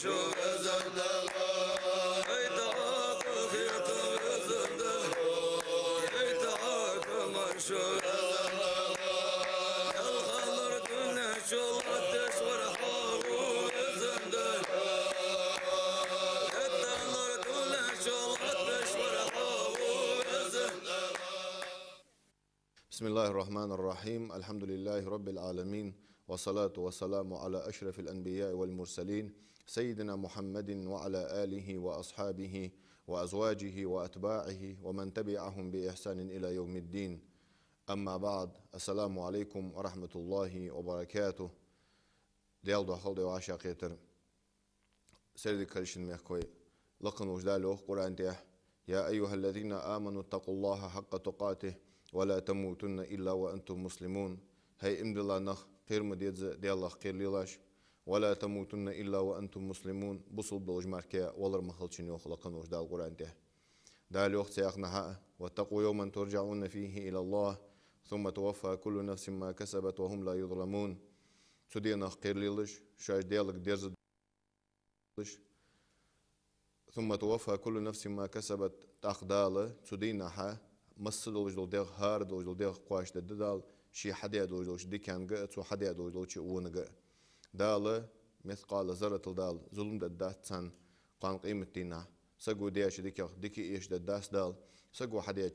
بسم الله الرحمن الرحيم. الحمد لله رب العالمين، والصلاة والسلام على أشرف الأنبياء والمرسلين سيدنا محمد وعلى آله وأصحابه وأزواجه وأتباعه ومن تبعهم بإحسان إلى يوم الدين. أما بعد، السلام عليكم ورحمة الله وبركاته. ديال دو خلد وعشاقيتر سيدي كريشن ميخكوي لقن وجدالوخ قرآن تيح: يا أيها الذين آمنوا اتقوا الله حق تقاته ولا تموتن إلا وأنتم مسلمون. هاي امدلا نخ قير مديدز ديالله قير ليلاش ولا تموتن إلا وأنتم مسلمون. بصل بوج ماركيا ولر مخلشن يوخ لقن وجدال القرآن تيح دال يوخ سياقنا واتقوا يوما ترجعون فيه إلى الله ثم توفى كل نفس ما كسبت وهم لا يظلمون. سودينا قير ليلش شاش ديالك ديرز ثم توفى كل نفس ما كسبت تاخداله سودينا ها مصد وجدول ديغ هارد وجدول ديغ قواش دال شي حديد وجدول شي ديكان جاء تو حديد وجدول شي ون جاء دال مثقال ذرة دال ظلم دات سن قان قيمة دينا سقو دياش ديكي إيش داس دال سقو حديد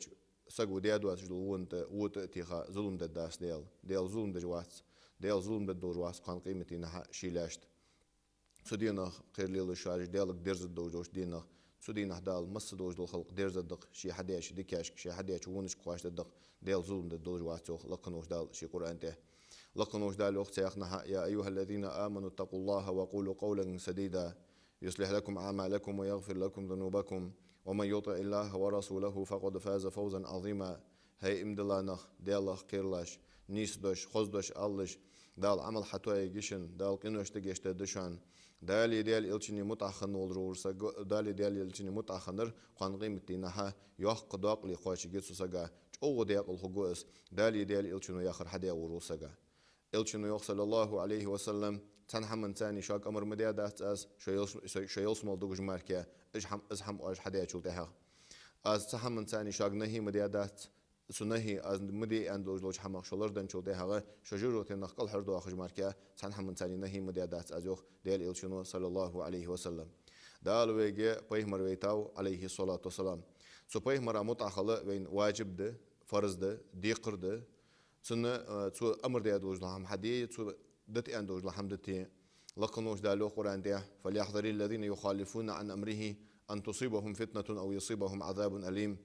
سقو دياد وجدول وت تيخا ظلم داس ديال ظلم دجواس ديال ظلم دجواس قان قيمة دينا شي لاشت. سودينا قير ليل الشارج ديالك ديرز الدوجوش دينا سودينا دال مصد وجدول خلق ديرز الدق شي حديش ديكاش شي حديش ونش قواش الدق ديال ظلم دجواس لقنوش دال شي قرآن ته لقنوش دال وقت سياقنا: يا أيها الذين آمنوا اتقوا الله وقولوا قولا سديدا يصلح لكم أعمالكم ويغفر لكم ذنوبكم ومن يطع الله ورسوله فقد فاز فوزا عظيما. هاي امدلانخ ديالله قيرلاش نيسدوش خزدوش ألش دال عمل حتوى جيشن دال قنوش تجيش تدشان دالي ديال إلشني متأخن والرورسا دالي ديال إلشني متأخنر قان قيمة دينها يوح قداق لي قواش جيتسو سجا أو ديال الخجوس دالي ديال إلشنو ياخر حدا وروسا إلشنو يوح صلى الله عليه وسلم تنحمن ثاني شاك أمر مديا دات أز شيوس مالدوج ماركيا إزحم أج حدا يشوتها أز تحمن ثاني شاك نهي مديا دات سنهي از مدي اندلوج لوج حماق شولر دن شوده هغه شجرو تنقل هردو اخج ماركيا تنحم من ثاني نهي مدي دات ازوخ ديال الشنو صلى الله عليه وسلم دال ويجي بيهمر ويتاو عليه الصلاه والسلام سو بيهمر متاخله بين واجب ده فرض ده ديقر ده سن سو امر دي ادوج لهم حدي سو دت اندوج لهم دتي لقنوش دالو قران ده فليحذر الذين يخالفون عن امره ان تصيبهم فتنه او يصيبهم عذاب اليم.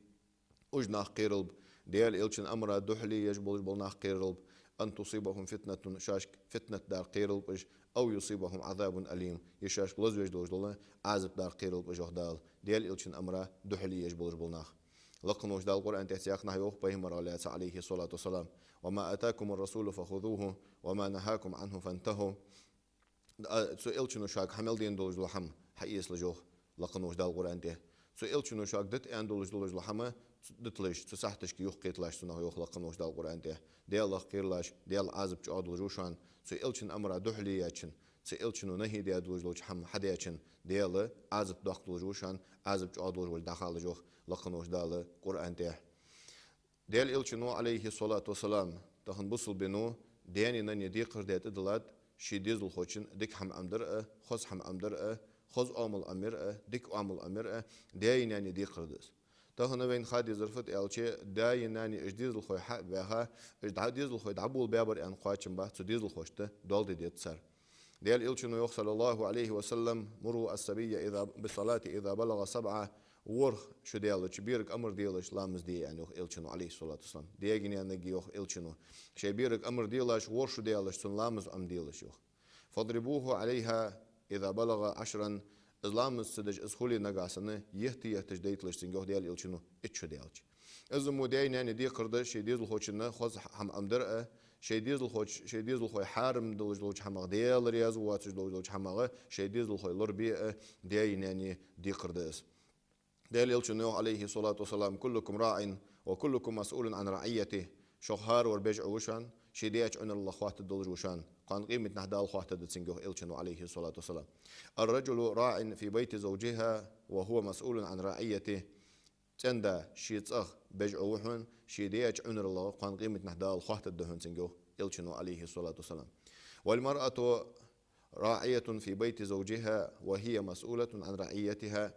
اجناخ قيرلب ديال إلشن أمر دحلي يجبل جبلنا قيرلب أن تصيبهم فتنة شاشك فتنة دار قيرلب أو يصيبهم عذاب أليم يشاشك لزوج دوجلنا عذاب دار قيرلب جهدال ديال إلشن أمر دحلي يجبل جبلنا لقنوش دال القرآن تحسيقنا يوخ بيهمر عليه الصلاة والسلام: وما أتاكم الرسول فخذوه وما نهاكم عنه فانتهوا. سو إلشن شاك حمل دين دوج لحم حقيس لجوخ لقنوش دال القرآن ته سو إلشن شاك دت أن دوج لحم دتلش تسحتش كي يخقيت لاش سنه يخلق نوش دال القرآن ده ديال الله قير لاش ديال عازب تعادل جوشان سئلشن أمر دحلي ياتشن سئلشن نهي ديال دوج حم حدا ياتشن ديال عازب داخل جوشان عازب تعادل والداخل جوخ لقنوش دال القرآن ده ديال إلشنو عليه الصلاة والسلام تخن بصل بنو دياني نني ديقر ديت إدلات شي ديزل خوشن ديك حم أمدر خز حم أمدر خز أمل أمير ديك أمل أمير ديان يعني ديقر دس تهنا بين خادي زرفت ألشي داي ناني إجديز الخوي حق بها إجديز الخوي دعبول بابر أن قاتشم به تديز الخوشته دول ديت سر ديال إلشنو يوخ صلى الله عليه وسلم مروا السبية إذا بالصلاة إذا بلغ 7 ورخ شو ديالش بيرك أمر ديالش لامز دي يعني يوخ إلشنو عليه الصلاة والسلام ديجني أنا جي يوخ إلشنو شي بيرك أمر ديالش ور شو ديالش سن لامز أم ديالش يوخ فاضربوه عليها إذا بلغ 10 إسلام السدج إسخولي نجاسنا يهتج ديتلش سنجوه ديال إلشنو إتشو ديالش إزمو داين يعني دي قردش شي ديز الخوشنا خذ حم أمدرأ شي ديز الخوي حارم دلوج حماغ ديال رياض واتش دلوج حماغ شي ديز الخوي لربيع داين يعني دي قردس ديال إلشنو عليه الصلاة والسلام: كلكم راع وكلكم مسؤول عن رعيته شهار وربيج عوشان شديش عن الله خوات الدولج وشان قان قيمة نهدال خوات الدتسنجو إلشنو عليه الصلاة والسلام الرجل راع في بيت زوجها وهو مسؤول عن رعيته تندا شيتصخ بجعو وحن شديش عن الله قان قيمة نهدال خوات الدهن سنجو إلشنو عليه الصلاة والسلام والمرأة راعية في بيت زوجها وهي مسؤولة عن رعيتها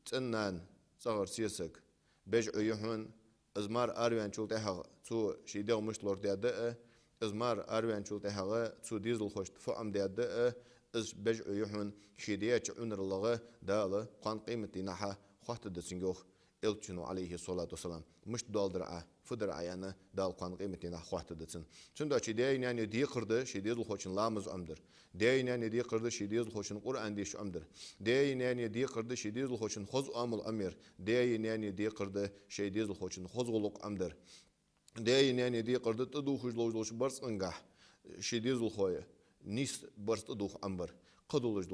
تنان صغر سيسك بجعو يحن ازمار اروان شولتها تو شيدو مشلور ديادة ازمار اروان شولتها تو ديزل خوش فأم ديادة از بجعو يحن شيدياتش عنر اللغة دالة قان قيمة نحا خوات دسنجوخ إلتشنو عليه الصلاة والسلام مش دال درعة فدرعة يعني دال قان قيمة نحا خوات دسن چون شيداي يعني دي قرده شيديزل خوشن لامز أمدر داي يعني دي قرده شيديزل خوشن قرآن ديش أمدر داي يعني دي قرده شيديزل خوشن خوز أمل أمير داي يعني دي قرده شيديزل خوشن خوز غلق أمدر داي يعني دي قرده تدوخ جلوش برس انجح شيديزل خويا نيس برس تدوخ أمبر قدولج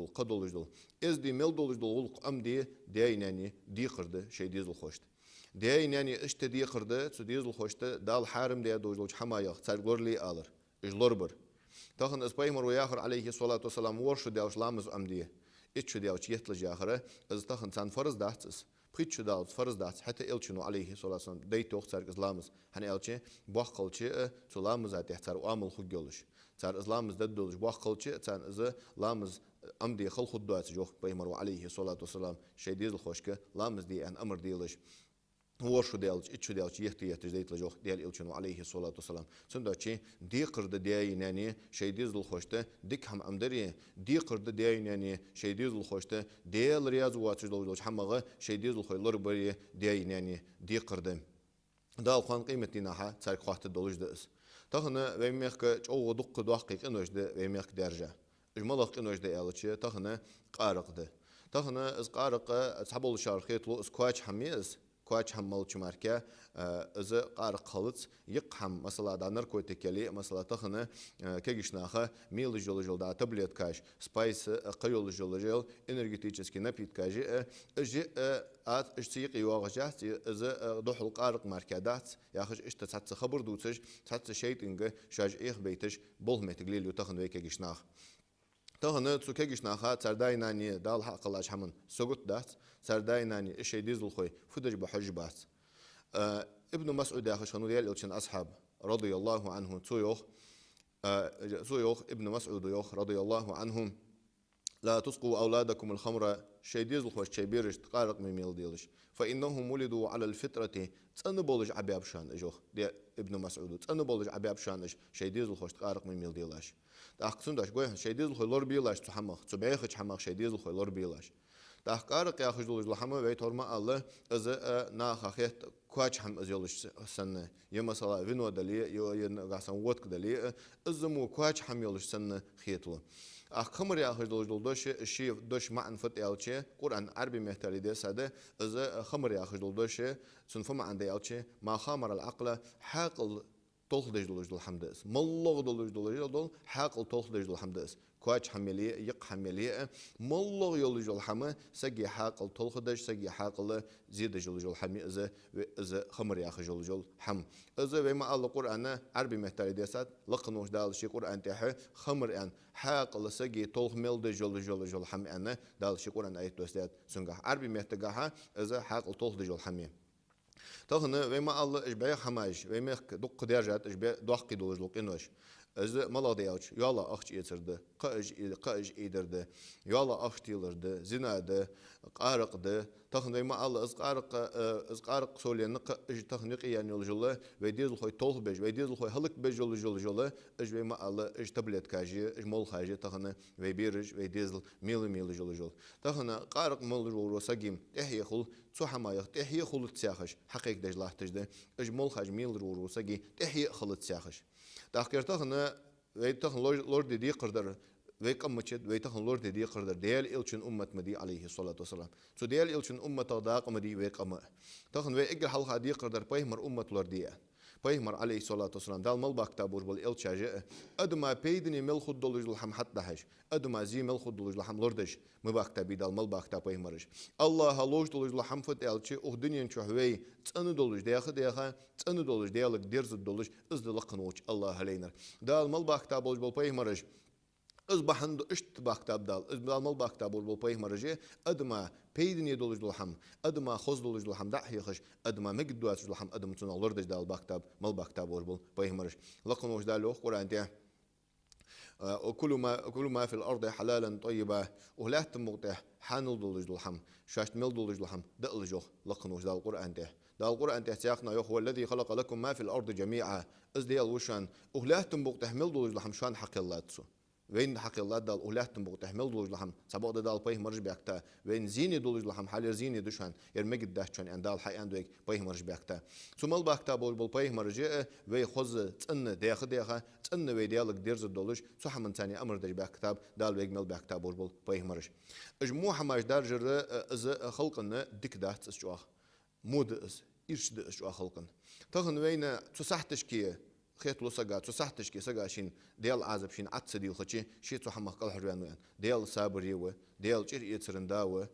دول إز دي ميل دولج دول أم داي يعني دي قرده شيديزل خوشت داي يعني اشت دي قرده شيديزل خوشت دال حارم دي دوج حماية تسرقور لي آلر إجلوربر تاخن اسبايمر وياخر عليه الصلاة والسلام ورشو داوش لامز أمديه إتشو داوش يتلج آخره إز تاخن تان فرز داعتس بخيتشو داوش فرز داعتس حتى إلشنو عليه الصلاة والسلام داي توخ تسرق إسلامز هني إلشي بوخلشي سلامز هتحتر وعمل خجولش تار إسلامز ددولش بوخلشي تان إز لامز أمدي خل خدوات جوخ بايمر عليه الصلاة والسلام شيديز الخوشكة لامز دي أن أمر ديلش ورشو ديالج إتشو ديالج يختي ديت لجوخ ديال إلشنو عليه الصلاة والسلام سندوتشي دي قرد دياي ناني شيديز الخوشته ديك هم أمدري دي قرد دياي ناني شيديز الخوشته ديال رياض واتش لوج حمغه شيديز الخوي لربري دياي ناني دي قرد دال قان قيمة ناحا تارك خوات الدولج دأس تخنا ويميخك جو دق دقيق إنوش ده ويميخك درجة إجمالك إنوش ده إلشي تخنا قارق ده تخنا إز قارق أصحاب الشارخيت لو إسكواش حميز كواش حمل شماركة إذا قارق خلص يقحم مثلا دا نركوتيكالي مثلا تخنة كيجش ناخا ميل جل دا تبليت كاش سبايس قيول جل إنرجيتيكسكي نبيت كاجي إجي آت إشتيق يواجهت إذا دخل قارق ماركادات ياخش إشت تحت خبر دوتش تحت شيء إنجا شاج إيه بيتش بول متقليل يتخن ويكيجش ناخ تهنا تسوكيجش ناخا ترداي ناني دال حق الله حمن سقط دات ترداي ناني إشي ديزل خوي فدج بحج بات ابن مسعود ياخش خنو ديال إلشن أصحاب رضي الله عنه سويوخ ابن مسعود يوخ رضي الله عنهم لا تسقوا أولادكم الخمر شي ديزل خوش شي بيرش تقارق ميل ديلش فإنهم ولدوا على الفطرة تنبولج عبياب شان إجوخ دي ابن مسعود تنبولج عبياب شان شي ديزل خوش تقارق ميل ديلاش تأخذون داش قوي شي ديزل خوي لور بيلاش تحمق تبعيخ حمق شي ديزل خوي لور بيلاش تأخارق يا خجلوج لحمة بيتورما الله إذا ناخ خيت كواش هم أزيلش سنة يوم صلاة فينو دليل ينقاسن واتك دليل إذا مو كواش هم يلش سنة خيتله خمر يا خجلوج دوش الشيء دوش معن فت يالشي قرآن عربي مهتري ده سده إذا خمر يا خجلوج دوش سنفهم عند يالشي ما خامر العقل حاقل طول دجلوج الحمدس ملغ دجلوج دول حاقل طول دجلوج الحمدس كواش حملية يق حملية ملغ يلوج الحمة سجي حاقل طول خدش سجي حاقل زيد جلوج الحمي إذا خمر يا خجلوج الحم إذا بما الله قرآن عربي مهتري ديسات لقنوش دال شي قرآن تاعه خمر أن حاقل سجي طول ميل دجلوج الحمي أن دال شي قرآن آية دوستات سنجح عربي مهتجاها إذا حاقل طول دجلوج الحمي تخنا وما الله إشباع حماش وما دق درجات إشباع دقي دوج لقينوش إذا ما لا دياوش يلا أخش يترد قاج يدرد يلا أخش تيلرد زناد قارق ده تخنا وما الله إز قارق سولي نق إج تخنيق يعني الجلة ويديز الخوي طول بيج ويديز الخوي هلك بيج جل إج وما الله إج تبلت كاجي إج مول خاجي تخنا ويبيرج ويديز ميل جل تخنا قارق مول جل وسجيم إحيى خل صح ما يختحي خلط ساخش حقيقة دجلة تجده إجمال خجميل روسجي تحيي خلط ساخش تأخيرته هنا ويتخن لورد دي قدر ويك أمتشد ويتخن لورد دي قدر ديال إلشن أمة مدي عليه الصلاة والسلام سو ديال إلشن أمة تضاق مدي ويك أمة تخن ويجر حلقة دي قدر بيهمر أمة لوردية بيهمر عليه الصلاة والسلام دال ملبا كتابوش بالإلتشاجة أدما بيدني ملخد دولج لحم حتى هش أدما زي ملخد دولج لحم لردش مبا كتابي دال ملبا كتاب بيهمرش الله هلوج دولج لحم فت إلتشي أخدنين شهوي تأنو دولج ديخا تأنو دولج ديالك ديرز دولج إزد لقنوش الله هلينر دال ملبا كتابوش بالبيهمرش أصبح عنده اشتباه كتاب دال أصبح ملبا كتاب والبوبيه مرجع أدما بيدني دولج دولحم أدما خز دولج دولحم دحي خش أدما مجد دولج دولحم أدما تنا لردش دال باكتاب ملبا كتاب والبوبيه مرج لقن وش دال لوخ قرآن تيه وكل ما في الأرض حلالا طيبا ولا تمقطع حانل دولج دولحم شاشت مل دولج دولحم دقل جوخ لقن وش دال قرآن تيه دال القرآن تيه سياقنا يوخ هو الذي خلق لكم ما في الأرض جميعا أزديال وشان ولا تمقطع مل دولج دولحم شان حق الله تسو وين حق الله دال أولادهم بقول تحمل دولج لحم سباق دال بيه مرج بيكتا وين زيني دولج لحم حال زيني دشان يرمجد داشان عند دال حي عندك بيه مرج بيكتا ثم الباكتا بول بيه مرج وي خز تن داخ تن وي ديالك ديرز الدولج صح من ثاني أمر دج بيكتاب دال ويجمل بيكتا بول بيه مرج اجموع حماش دار جر از خلقنا ديك دات اسجوخ مود اس إيش د اسجوخ خلقن تخن وين تصحتش كيه خيط لو سجا تصحتش كي سجا شين ديال عازب شين عتس ديال خشي شي تصحم قل حريان وين ديال صابري و ديال شير يتسرندا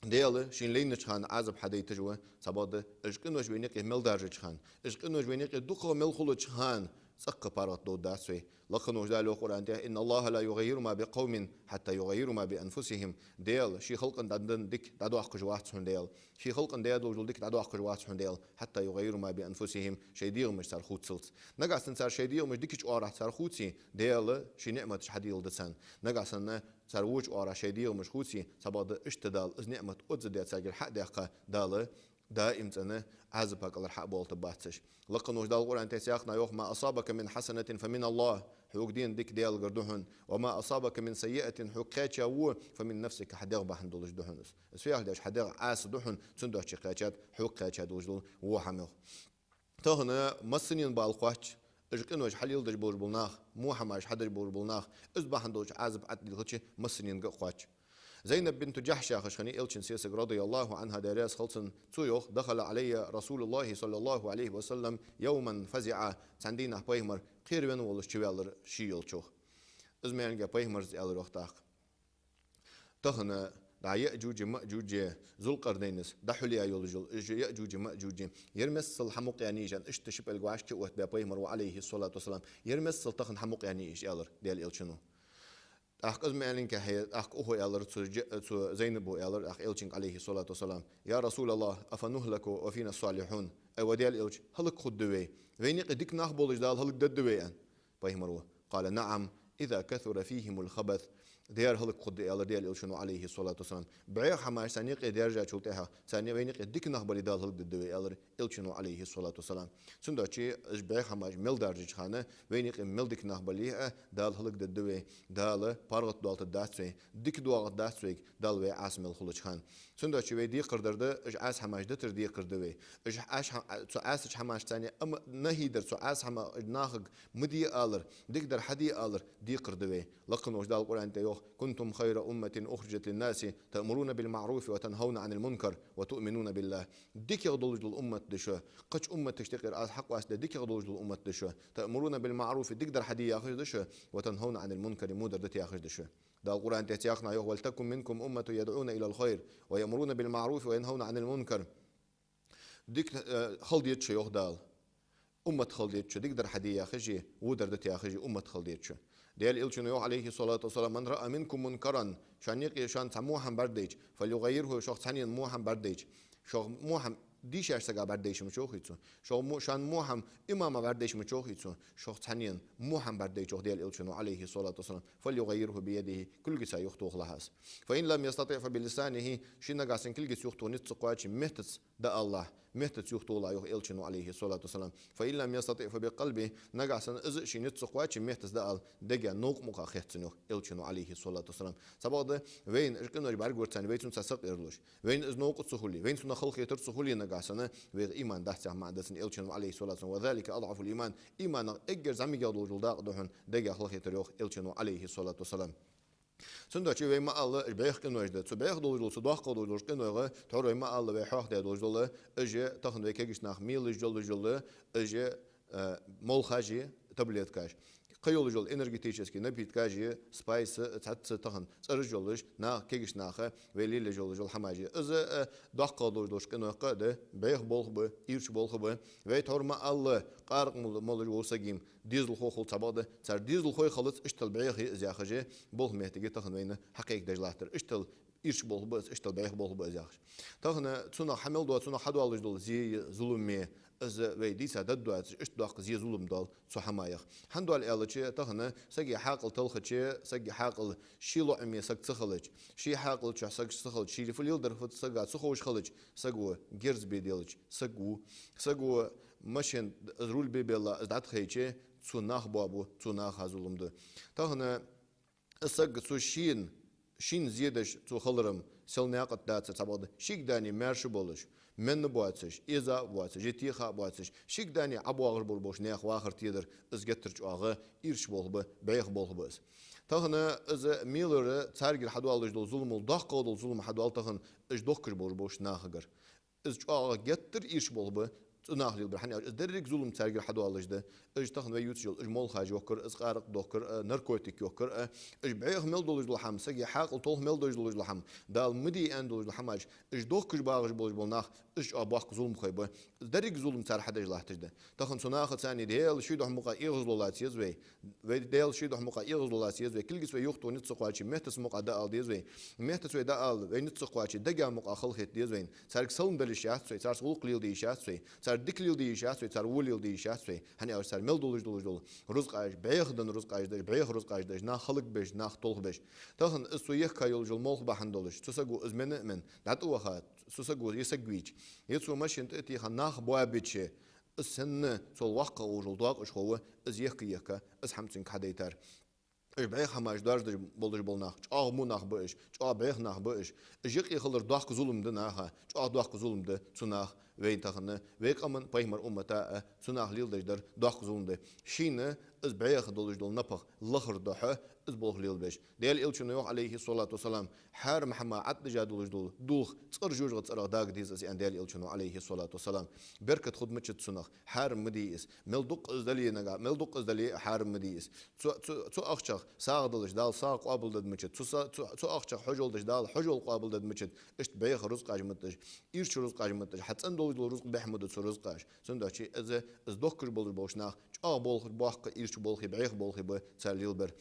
ديال شين لين نشخان عازب حدا يتجوا صباد اشكنوش بينك مل دارج خان اشكنوش بينك دقه مل خلو خان سق بارات دو داسوي لقنوش دالو قران ان الله لا يغير ما بقوم حتى يغيروا ما بانفسهم ديال شي خلق دندن ديك دادو اخ جوات ديال شي خلق ديال ديك دادو اخ جوات ديال حتى يغيروا ما بانفسهم شي ديال مش صار خوت سلت نقاسن صار شي ديال مش ديكش اورا صار خوتي ديال شي نعمه حديل دسان نقاسن صار وج اورا شي ديال مش خوتي سباد اشتدال از نعمه ادز ديال ساجر حق دقه دال دائم أنا عزبك الله حق بولت باتش لقنوش دال القرآن تسياقنا يوخ ما أصابك من حسنة فمن الله حوق دين ديك ديال قردهن وما أصابك من سيئة حقاتش أو فمن نفسك حديق بحن دولج دهنس سفيح داش حديق عاس دهن سندوش شقاتشات حقاتش دولج وحمل تهنا مسنين بالقواتش إجكنوش حليل دج بور بلناخ مو حماش حدج بور بلناخ إزبحن دولج عازب عدل غتش مسنين قواتش زينب بنت جحش خشخني إلشن سيسك رضي الله عنها داريس خلصن تسويخ دخل علي رسول الله صلى الله عليه وسلم يوما فزع سندينا بيهمر خير بين ولش شوالر شيل شوخ إزمين جا بيهمر زيال روختاق تهنا دا يأجوج مأجوج ذو القرنينس دا حليا يولجل يأجوج مأجوج يرمس الحمق يعني جان اشتشب الجواش كوت بيهمر وعليه الصلاة والسلام يرمس التخن حمق يعني إيش يالر ديال إلشنو أخ أزمعنين كهي أخ أخو يالر تو زينب يالر أخ إلشين عليه الصلاة والسلام يا رسول الله أفنهلك وفينا الصالحون أي وديال إلش هلك خد دوي وين يقدك نخبولج دال هلك دد دوي أن بيهمروه قال نعم إذا كثر فيهم الخبث ديار هلك خد يالر ديال إلشنو عليه الصلاة والسلام بعير حماش ثانية ديار جا شلتها ثانية وين يقدك نخبولي دال هلك دد دوي يالر إلشنو عليه الصلاة والسلام سندوتشي بعير حماش مل درجة خانة وين يق مل دك نخبولي دال هلك دد دوي دال بارغت دوالت داسوي دك دوالت داسوي دال وي عاصم الخلج خان سندوتشي وي دي قردرده إج عاس حماش دتر دي قردوي إج عاش سو عاس حماش ثانية أم نهيدر سو عاس حما ناخق مدي آلر ديك در حدي آلر دي قردوي لقن وجد القرآن تيوخ كنتم خير أمة أخرجت للناس تأمرون بالمعروف وتنهون عن المنكر وتؤمنون بالله ديك يغضلج الأمة دشة قش أمة تشتقر آس حق واسد ديك يغضلج الأمة دشة تأمرون بالمعروف ديك در حدي ياخذ دشة وتنهون عن المنكر مودر دتي ياخذ دشة دا القرآن تياخنا يوخ ولتكن منكم أمة يدعون إلى الخير ويأمرون بالمعروف وينهون عن المنكر ديك خلديتش يوخ دال أمة خلديتش ديك در حدي ياخذ ودر دتي ياخذ أمة خلديتش ديال إلشنو عليه الصلاة والسلام من رأى منكم منكرا شان يقي شان سموحا برديج فليغيره شخص ثاني موحا برديج شخص موحا ديش يشتغل برديش مشوخيتو شو شان موحم إمام برديش مشوخيتو شخص ثاني موحم برديش ديال إلشنو عليه الصلاة والسلام فليغيره بيده كل جسا يخطو خلاص فإن لم يستطيع فبلسانه شينا قاسن كل جس يخطو نتسقواش مهتس دا الله مهتت يخطو الله يخ إلشنو عليه الصلاة والسلام فإن لم يستطيع فبقلبه نقاسن إز شي نتسقواش مهتس دا ال دجا نوق مقا خيتنو إلشنو عليه الصلاة والسلام سبعة وين إركنو جبار قرتان وين سنسق إرلوش وين إز نوق سهولي وين سن خلق يتر سهولي نقاسن وين إيمان دحت مع دسن إلشنو عليه الصلاة والسلام وذلك أضعف الإيمان إيمان إجر زمي جادو جلدا دهن دجا خلق يتر يخ إلشنو عليه الصلاة والسلام سندوتشي وي ما الله بيخ كنوج ده بيخ دول صداق دول كنوج تور وي ما الله بيحوح ده دول اجي تاخن وي كيش ناخ ميل جول اجي مول خاجي تبليت كاش قيول جول انرجيتيشسكي نبيت كاجي سبايس تحت تاخن صر جولش نا كيش ناخه ويلي جول حماجي از داق دول كنوج ده بيخ بولخ ايرش بولخ وي تور ما الله قارق مول وسقيم ديزل خو تباده صار ديزل خو خلص اشتل بيخ زاخجي بولخ مهتجي تاخن وين حقيقة دجلاتر اشتل إيش بول بس اشتل بيخ بول بس زاخش تاخن تسونا حمل دو تسونا حدو على جدول زي ظلمي از ويدي سادد دو اشتداق زي ظلم دال سو حمايخ حندو على الالتشي تاخن سجي حاقل تلختشي سجي حاقل شيلو امي سك تخلج شي حاقل تش سك تخلج شي فليل درفت سجا سخوش خلج سجو جيرز بيديلج سجو ماشين رول بيبيلا ازدات خيچه تسوناخ بابو تسوناخ هزولمدو تاخن السق سو شين زيدش تو خلرم سلناقت داتس تبعد شيك داني مارش بولش من بواتش إذا بواتش جتيخا بواتش شيك داني أبو آخر بولبوش نيخ واخر تيدر إزجترج آغا إيرش بولبه بيخ بولبس تهنا إذا ميلر تارجر حدوالج دول ظلم الضحك دول ظلم حدوال تهن إج دكر بولبوش ناخجر إز آغا جتر إيرش بولبه ناخذ برحني درك ظلم تارجر حدوالج ده إج تهن ويوتشل إج مول خاج يوكر إز قارق دوكر ناركوتيك يوكر إج بعيخ ميل دولج لحم سجي حاقل طول ميل دولج لحم دال مدي أن دولج لحماج إج دوكر باغج بولج بولناخ إج أباق ظلم خيبه درك ظلم تار حدج لحتج ده تهن سناخ ثاني ديل شيء ده مقا إغزلات يزوي وديل شيء ده مقا إغزلات يزوي كل جسوا يوختو نتسقواتي مهتس مقا دال ديزوي مهتس وي دال ونتسقواتي دجا مقا خلخت ديزوين سارك سلم دلشات سوي سار سقول قليل ديشات سوي سار دكليل ديشات سوي سار وليل ديشات سوي هني أو سار ميل دولج دول رزق عايش بعيخ دن رزق عايش دش بعيخ رزق عايش دش نا خلق بش نا طلق بش تهن السويخ كايول جل مول بحن دولش تسقو إزمن من دعتو وخات تسقو يسقويج يسوع ماشي انت اتي خناخ بوابتش السن سول وقع وجل ضاق اش هو از يحكي از حمتين كحديتر اش بعيخ حماش دارج بولدج بولناخ اه مو ناخ باش اه بعيخ ناخ باش اجيق يخلر ضاق ظلم دناها اه ضاق ظلم ده تناخ وين تخنا ويك امن بايمر امتا تناخ ليل دجدر ضاق ظلم ده شينه از بعيخ دولج دول نبخ لخر ضحه از بولخ ليل باش ديال الشنو عليه الصلاه والسلام حار محمد عد جادولج دول دوخ تصر جوج تصر داغ ديز از ديال الشنو عليه الصلاه والسلام بركه خدمه تسنخ حار مديس ملدق از دلي نغا ملدق از دلي حار مديس تو اخشخ ساغدلش دال ساق قابل دد مچت تو اخشخ حجولدش دال حجول قابل دد مچت اشت بيخ رزق اجمتش ايرش رزق اجمتش حتن دول رزق بحمد رزقاش سنداشي از دوكر بول بوشناخ اه بول باخ ايرش بول بيخ بول تساليل بر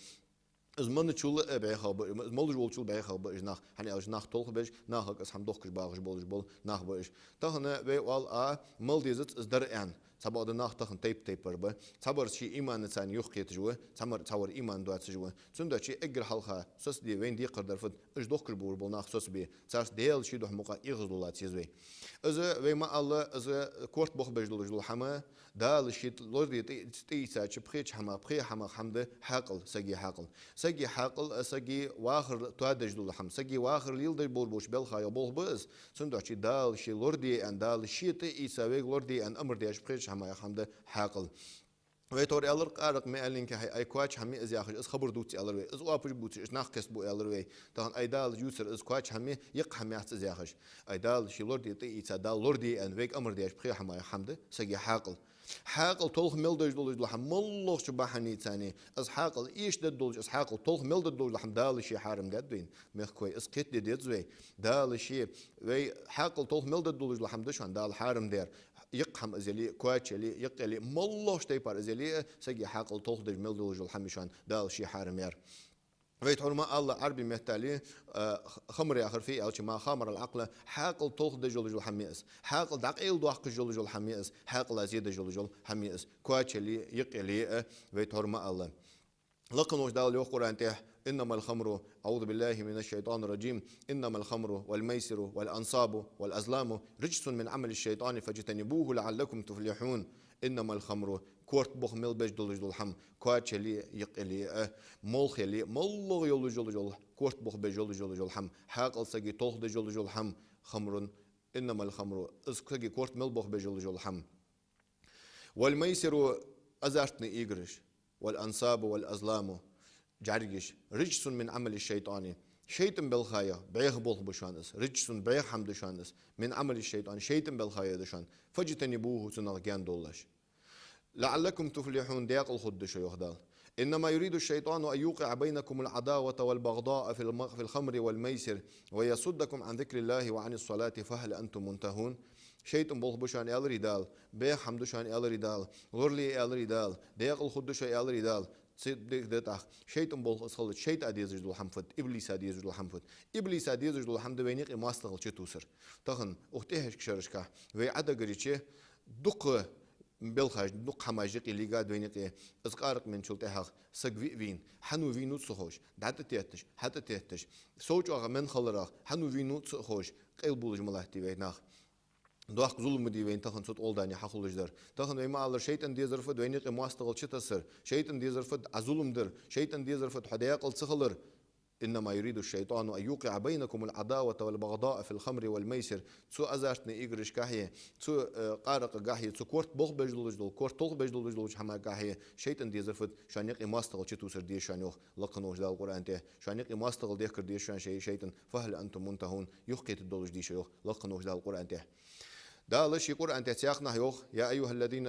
از من تشول بيخ از مول جول تشول بيخ بجناخ هني اوج ناخ تولخ بج ناخ اس هم دوكر باغ بول ناخ بج تهنا وي وال مول ديزت از در ان تبع دناخ تخن تيبر با تبر شي ايمان تسان يخيت جوا تمر ايمان دوات جوا سندا شي اجر حلقه سوس دي وين دي قدر فد اج دوكر بول ناخ سوس بي تاس ديل شي دوح مقا يغزلات يزوي از وي ما الله از كورت بوخ بجدول حما دال شي لودي تي ساچ بخيچ حما حمد حقل سجي حقل سجي واخر توادج حم سجي واخر ليل دي بول بوش بل خايا بول بس سندا شي دال شي لوردي ان دال شي تي يساوي لوردي ان امر دي بخيچ حما حمد حقل ويتور ألر قارق ما ألين كهاي أي كواتش همي إز ياخذ إز خبر دوتي ألر وي إز وابج بوتي إز ناقص بو ألر وي تهان أيدال يوسر إز كواتش همي يق همي إز ياخذ أيدال شي لوردي تي إتسادال لوردي أن ويك أمر ديش بخير حما حمد سجي حاقل طولخ ميل دولج لحم ملخ شباحني تاني از حاقل ايش دولج از حاقل طولخ ميل دولج لحم دال شي حارم دادوين مخ كوي اس قيت دي زوي دال شي وي حاقل طولخ ميل دولج لحم دشان دال حارم دير يقحم ازلي كواتشلي يقلي ملخ تيبار ازلي سجي حاقل طولخ دج ميل دولج لحم شان دال شي حارم ير ويت حرمة الله عربي مثالي خمر آخر فيه أو ما خمر العقل حاقل طوخ دجول حميس حاقل دقيل ضحك جول حميس حاقل أزيد جول حميس كواتشلي يقلي ويت حرمة الله لكن وش دال القرآن تح إنما الخمر أعوذ بالله من الشيطان الرجيم إنما الخمر والميسر والأنصاب والأزلام رجس من عمل الشيطان فاجتنبوه لعلكم تفلحون إنما الخمر كورت بوخ ميل بيج دول حم كواتشلي يقلي مولخلي مولغ يول كورت بوخ بيج جول حم حاقل سجي طوخ جول حم خمر إنما الخمر سجي كورت ميل بوخ بيج جول حم والميسر أزارتني إيجرش والأنصاب والأزلام جارجش رجس من عمل الشيطان شيطان بالخايا بيغ بول بشانس رجس بيغ حمد شانس من عمل الشيطان شيطان بالخايا دشان فاجتنبوه سنغيان دولش لعلكم تفلحون ديق الخدش يخدال إنما يريد الشيطان أن يوقع بينكم العداوة والبغضاء في الخمر والميسر ويصدكم عن ذكر الله وعن الصلاة فهل أنتم منتهون شيطان بولبشان ال ريدال بيغ حمدشان ال ريدال غرلي ال ريدال ديق الخدش ال ريدال شيطان بول خلت شيط اديز جدول حمفت ابليس اديز جدول حمفت ابليس اديز جدول حمد بينيق ماستغل چتوسر تخن اختهش كشرشكا وي عدا غريچه دق بالخاج دق حماجق اللي قاعد بينيق اسقارق من شلتها سقفي فين حنو فينو تسخوش دعت تيتش حتى تيتش سوچ من خلرا حنو فينو تسخوش قيل بولج ملاتي بيناخ دوخ ظلم دي وين تخن صوت اولداني حقولجدر تخن ويما على شيطان دي زرفد ويني مواستغل چتسر شيطان دي زرفد ظلمدر شيطان دي زرفد حدايق السخلر انما يريد الشيطان ان يوقع بينكم العداوه والبغضاء في الخمر والميسر سو ازارتني ايغرش كاهيه سو قارق كاهيه سو كورت بوخ بجدل كورت طول بجدل حما كاهيه شيطان دي زرفد شانيق مواستغل چتوسر دي شانوخ لقنوش دال القران ته شانيق مواستغل ديكر دي شان شيطان فهل انتم منتهون يخيت الدولج دي شيوخ لقنوش دال القران ته دالش يقول أن تسياقنا يوخ يا أيها الذين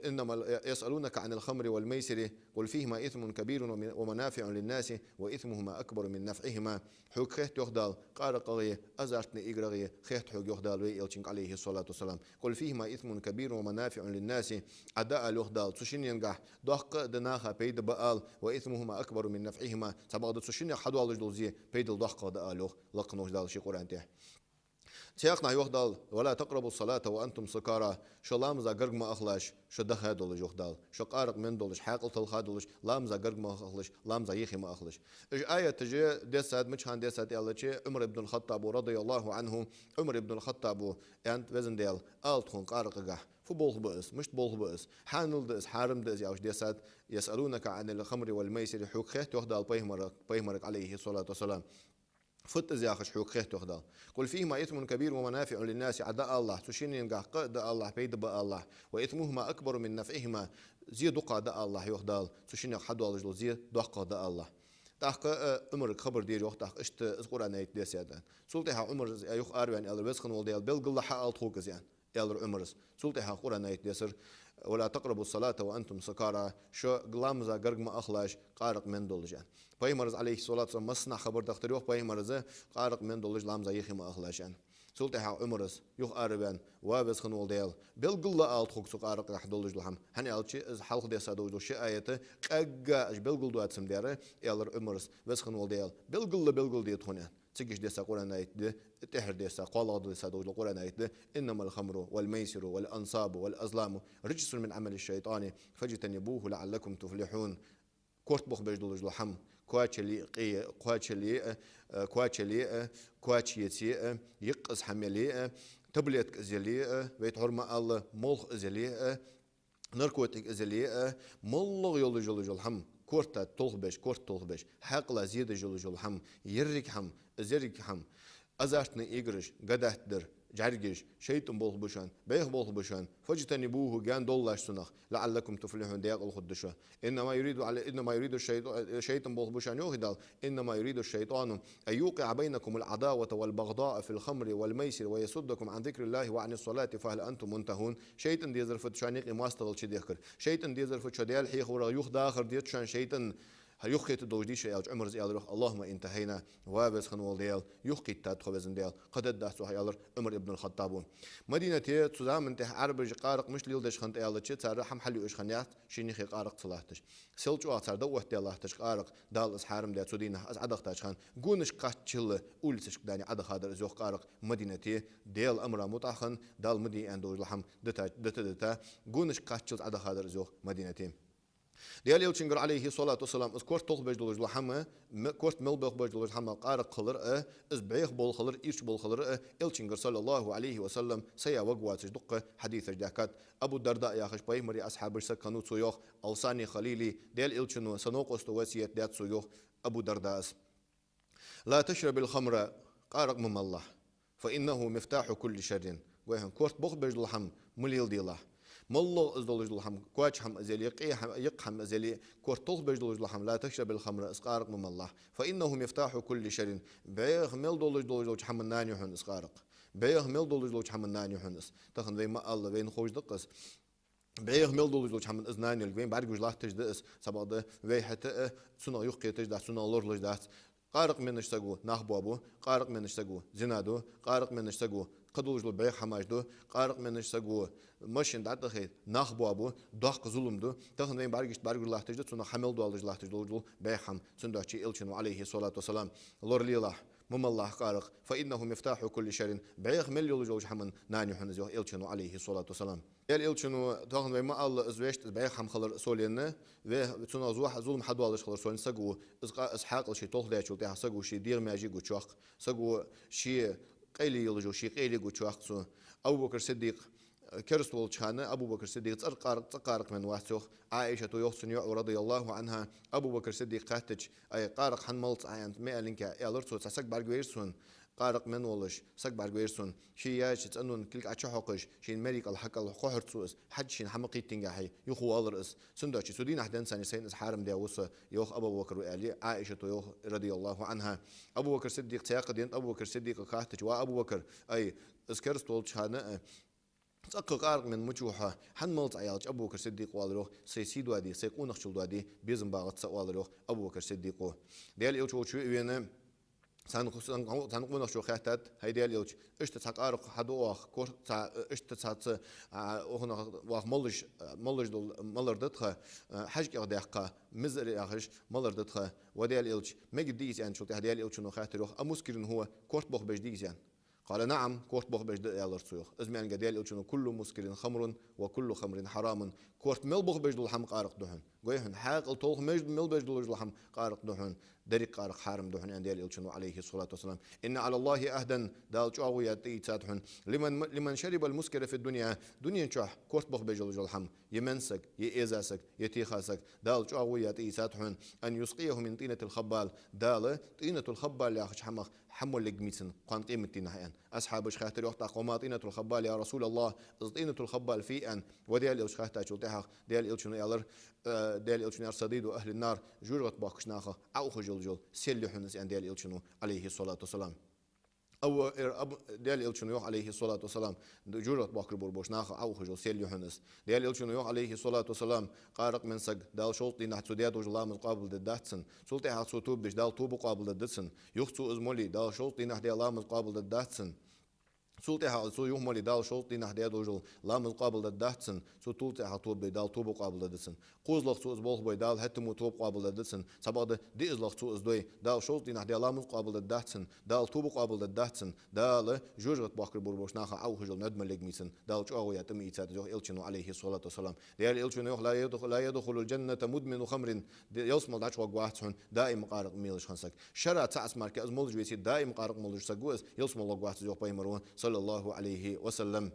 إنما يسألونك عن الخمر والميسر قل فيهما إثم كبير ومنافع للناس وإثمهما أكبر من نفعهما حوك خيت يخدال قارقغي أزارتني إغرغي خيت حوك يخدال ويلشنك عليه الصلاة والسلام قل فيهما إثم كبير ومنافع للناس أداء يخدال تشين ينجح دق دناها بيد بقال وإثمهما أكبر من نفعهما تبغى تشين يحدوا على جدوزي بيد الدق دقال لوخ لقنوش دال شي قرآن ته سياقنا يوخدال ولا تقربوا الصلاة وأنتم سكارى شو لامزا قرق ما أخلاش شو دخا دولج يوخدال شو قارق من دولج حاقل تلخا دولج لامزا قرق ما أخلش لامزا يخي ما أخلش إج آية تجي ديساد مجهان ديساد يالتشي عمر بن الخطاب رضي الله عنه عمر بن الخطاب أنت وزن ديال آلتخون قارق قح فبول بئس مش بول بئس حانل دئس حارم دئس ياوش ديساد يسألونك عن الخمر والميسر حوك خيت يوخدال بيهمرك عليه الصلاة والسلام فت زياخش حوك خيت يخدال قل فيهما إثم كبير ومنافع للناس عداء الله تشين ينقع قد الله بيد بأ الله وإثمهما أكبر من نفعهما زي دقا داء الله يخدال تشين يحدوا على جل زي دقا داء الله تاخ عمر خبر دير يوخ تاخ اشت القرآن ايت ديس يدان سلطها عمر يوخ أروان يالر بس خنول ديال بلغ حق الخوك زيان يالر عمرس سلطها قرآن ايت ديسر ولا تقربوا الصلاة وأنتم سكارى شو غلامزا قرق ما أخلاش قارق من دولجان بايمرز عليه الصلاة والسلام مصنع خبر دختريوخ بايمرز قارق من دولج لامزا يخي ما أخلاشان سلطها عمرس يوخ أربان وابس خنول ديال بلغ آلت خوك سو قارق رح دولج لهم هني آلتشي از حلق ديسا دولج شي آيته قاقا اش بلغ دوات سم دياره يالر عمرس بس خنول ديال بلغ ديت هنا تيجيش ديسا قرآن آيت دي تهر ديسا قال ديسا دولج القرآن آيت دي إنما الخمر والميسر والأنصاب والأزلام رجس من عمل الشيطان فاجتنبوه لعلكم تفلحون كورت بوخ بجدولج لحم كواتشي يقص حملي تبليت زلي بيت حرمة الله ملخ زلي نركوتك زلي ملغ يولج الحم كورتا تلخبش حقلا زيد جلج الحم يرك حم زرك حم أزارتني إجرش قدحت در جارجش شيطان بول بشان بيخ بول بشان فاجتنبوه جان دولاش سنخ لعلكم تفلحون ديق الخدشة إنما يريد الشيطان بول بشان يوهدال إنما يريد الشيطان أن يوقع بينكم العداوة والبغضاء في الخمر والميسر ويصدكم عن ذكر الله وعن الصلاة فهل أنتم منتهون شيطان دي زرفت شانيق ما استغل شي ديخر شيطان دي زرفت شديال حيخ ورا يوخ داخر ديت شان شيطان يخيت الدوجدي شيء عمر زي يالر اللهم انتهينا وابس خنول ديال يخيت تات خبزن ديال قد داسو يالر عمر ابن الخطاب مدينة تزام انت عرب قارق مش ليلدش خنت يالر تشي صار حم حلي اش خنيات شيني خي قارق صلاحتش سلجو صار دوت ديال الله تش قارق دال اس حارم ديال سودينا از عدق تاش خان غونش قاتشل اولسش داني عدق هذا زوخ قارق مدينة ديال امر متاخن دال مدي اندوج لحم دتا غونش قاتشل عدق هذا زوخ مدينة ديال يلشنجر عليه الصلاة والسلام از كورت طول بجدولج لحمة كورت ملبخ بجدولج حمة قارق خلر از بعيخ بول خلر إيش بول خلر يلشنجر صلى الله عليه وسلم سيا وقوات دقة حديث جاكات أبو الدرداء يا خش باي مري أصحاب السكنو سيوخ ألساني خليلي ديال يلشنو سنوق استواسية دات سيوخ أبو الدرداء لا تشرب الخمر قارق من الله فإنه مفتاح كل شر وهم كورت بخ بجدول حم مليل دي الله ملو ازدولج الحم كواج حم ازلي يقحم ازلي كورتول بجدولج الحم لا تشرب الخمر اسقارق من الله فانه مفتاح كل شر بيغ مل دولج حم ناني حن اسقارق بيغ مل دولج حم ناني حنس تخن وي ما الله وين خوش دقس بيغ مل دولج حم ازناني وين بعد جوج لاحتج دقس سبعه وي حتى سنه يقيتج دا سنه لورلج دا قارق من اشتقو ناخبابو قارق من اشتقو زنادو قارق من اشتقو قدوج البيع حماجدو قارق من اشتقو مشين دعت خير ناخبابو داق ظلمدو تخن وين بارج الله تجد سنة حمل دو الله تجد بيع حم سندوشي إلشنو عليه الصلاة والسلام لور ليله مم الله قارق فإنه مفتاح كل شر بيغ مليون جوج حمن ناني حنزو إلشنو عليه الصلاة والسلام إلشنو تخن وين ما الله زوجت بيع حم خلر سولينا و سنة زوح ظلم حد والش خلر سولين سجو إسحاق الشيء توخ ده شو ده سجو شيء دير ماجي جو شاق سجو شيء قيلي يلجو شيء قيلي جو شاق سو أبو بكر الصديق كرستول شانا أبو بكر الصديق تقارق من واسوخ عائشة يحسن رضي الله عنها أبو بكر الصديق قاتج أي قارق حن ملت عند مئلنكا يالرتو تسك بارجويرسون قارق من ولش سك بارجويرسون شي ياش تأنون كلك أتشحقش شين ملك الحق الحقهر تسوس حد شين حمقي تنجحي يخو ألرس سندوش سودين أحدن سنة سين حارم داوس يوخ أبو بكر وآلي عائشة يوخ رضي الله عنها أبو بكر الصديق تاقدين أبو بكر الصديق قاتج وأبو بكر أي اسكرستول شانا تأكل قارق من مجوحة حن ملت عيالج أبو بكر الصديق والروح سيسيد وادي سيقون نخشل وادي بيزن باغت سوالروح أبو بكر الصديق ديال يوتشو شو وينا سانقون نخشو خاتات هاي ديال يوتش إشت تقارق حدوخ كور إشت تات أخنا واخ ملج دول ملردتها حاجة قداقة مزر آخرش ملردتها وديال يوتش مجديس يعني شو ديال يوتش نخاتروح أمسكرن هو كورت بخ بجديس يعني قال نعم كورت بخ بجد يالر سويخ ازمان قديل يوتشنو كل مسكر خمر وكل خمر حرام كورت مل بخ بجد الحم قارق دهن قويهن حاق الطوخ مجد مل بجد الحم قارق دهن دريق قارق حارم دهن عند يوتشنو عليه الصلاة والسلام إن على الله أهدا دال جاوية تيتاتهن لمن شرب المسكر في الدنيا دنيا شح كورت بخ بجد الحم يمنسك يئزاسك يتيخاسك دال جاوية تيتاتهن أن يسقيه من طينة الخبال دال طينة الخبال يا أخش حمخ حمل لجميتن قان قيمة تنهيان أصحاب خاطر يقطع قوماتينة الخبال يا رسول الله طينة الخبال في أن وديال إلش خاطر شلتها ديال إلشون يالر ديال إلشون صديد وأهل النار جورت باكش ناخه أو خجل سيل حنس أن ديال إلشون عليه الصلاة والسلام أو ديال إلشون عليه الصلاة والسلام جورت باكر بربوش ناخه أو خجل سيل حنس ديال إلشون عليه الصلاة والسلام قارق من سج دال شلتي نحت سوديات وجلا مقابل الداتسن سلطي حق سوتوب بش دال توب قابل الداتسن يخصو إزمولي دال شلتي نحت الله مقابل الداتسن سلطي حق سو يوم مولي دال شلتي نحت وجل لا مقابل الداتسن سو تلطي حق توب بدال توب قابل الداتسن قوز لخ سو إزبول بي دال هتمو توب قابل الداتسن سبعة دي إزلخ سو إزدوي دال شلتي نحت الله مقابل الداتسن دال توب قابل الداتسن دال جورت باكر بربوش ناخه أو خجل ندم لجميسن دال شو يتم إيتات جو إلشنو عليه الصلاة والسلام ديال إلشنو لا يدخل الجنة مدمن خمر يوصل داش وقواتهن دائم قارق ميلش خنسك شرع تعس مركز مولج بيسي دائم قارق مولج سجوز يوصل وقوات جو بيمرون صلى الله عليه وسلم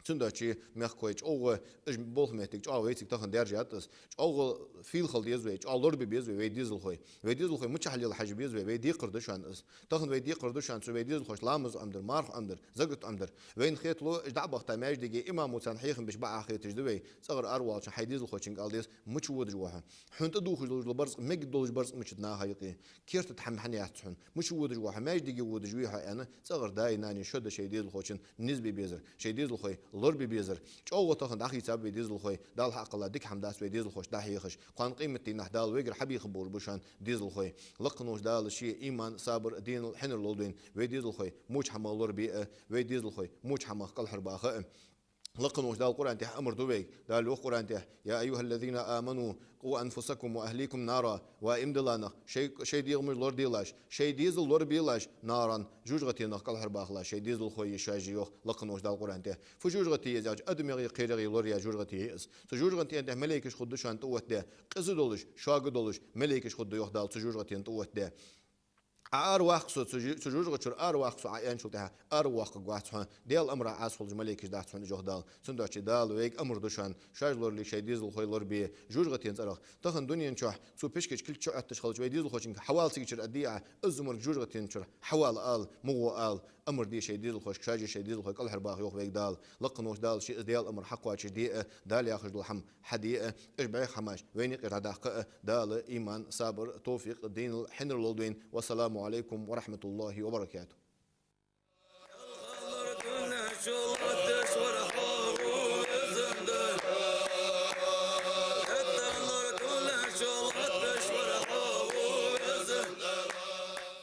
تنداشي مخكويج أو إج بول مهتك أو ويتك تخن درجاتس أو فيل خل ديزوي أو لور بيزوي ويديزل خوي مش حل الحاجة بيزوي ويدي قردش عن اس تخن ويدي قردش عن سو ويديزل خوش لامز أمدر مارخ أمدر زقت أمدر وين خيط له إج دعبخ تماج دقي إمام وتنحيخ بش بقى خيط تجدوي صغر أروال شن حيديزل خوش إنك قال ديس مش ود جواها حنت دوخ جلوج البرز مج دولج برز مش تناها يقي كير تتحم حني أحسن مش ود جواها ماج دقي ود جويها أنا صغر داي ناني شد شيء ديزل خوشن نسبي بيزر شيء ديزل خوي لور بيزر أو تاخن داخل سبب ديزل خوي دال حق الله ديك حمداس ديزل خوش داحي يخش قان قيمتي نحدال ويجر حبي خبور بشان ديزل خوي لقنوش دال شيء إيمان صابر دين حنر لولدين ويديزل خوي موج حمال لور بيئة ويديزل خوي موج حمال قل حربا خائم لقنوش دال القرآن تح أمر دوبي دال القرآن تح يا أيها الذين آمنوا قوا أنفسكم وأهليكم نارا وإمدلانا شيء ديغ مش لور ديلاش شيء ديزل لور بيلاش نارا جوجغتي نقل حرباخلا شيء ديزل خوي شاجيوخ لقنوش دال القرآن تح فجوجغتي يزاج أدمي قيرغي لور يا جوجغتي هيس سجوجغتي أنت ملائكش خدش أنت قوت ده قزدولش شاغدولش ملائكش خد يوخ دال سجوجغتي أنت قوت ده أرواح سجوج غشر أرواح سعيان شو تها أرواح قواتها ديال أمر عاصفل جماليك جدات سون جهدال سندوش دال ويك أمر دوشان شاجلور لي شيء ديزل خوي لور بي جوج غتين زرق تخن دنيا نشوح سو بيشكش كل شو أتش خلج ويديزل خوشين حوال سيجر أديع الزمر جوج غتين شر حوال آل مو آل أمر دي شيء ديل خوش شاجي شيء ديل خوش كل حرباخ يوخ بيك دال لقنوش دال شيء ديال أمر حق واتش دي دال ياخذ الحم حديقة إشبعي حماش وين قرادق دال إيمان صابر توفيق الدين الحنر لولدين والسلام عليكم ورحمة الله وبركاته.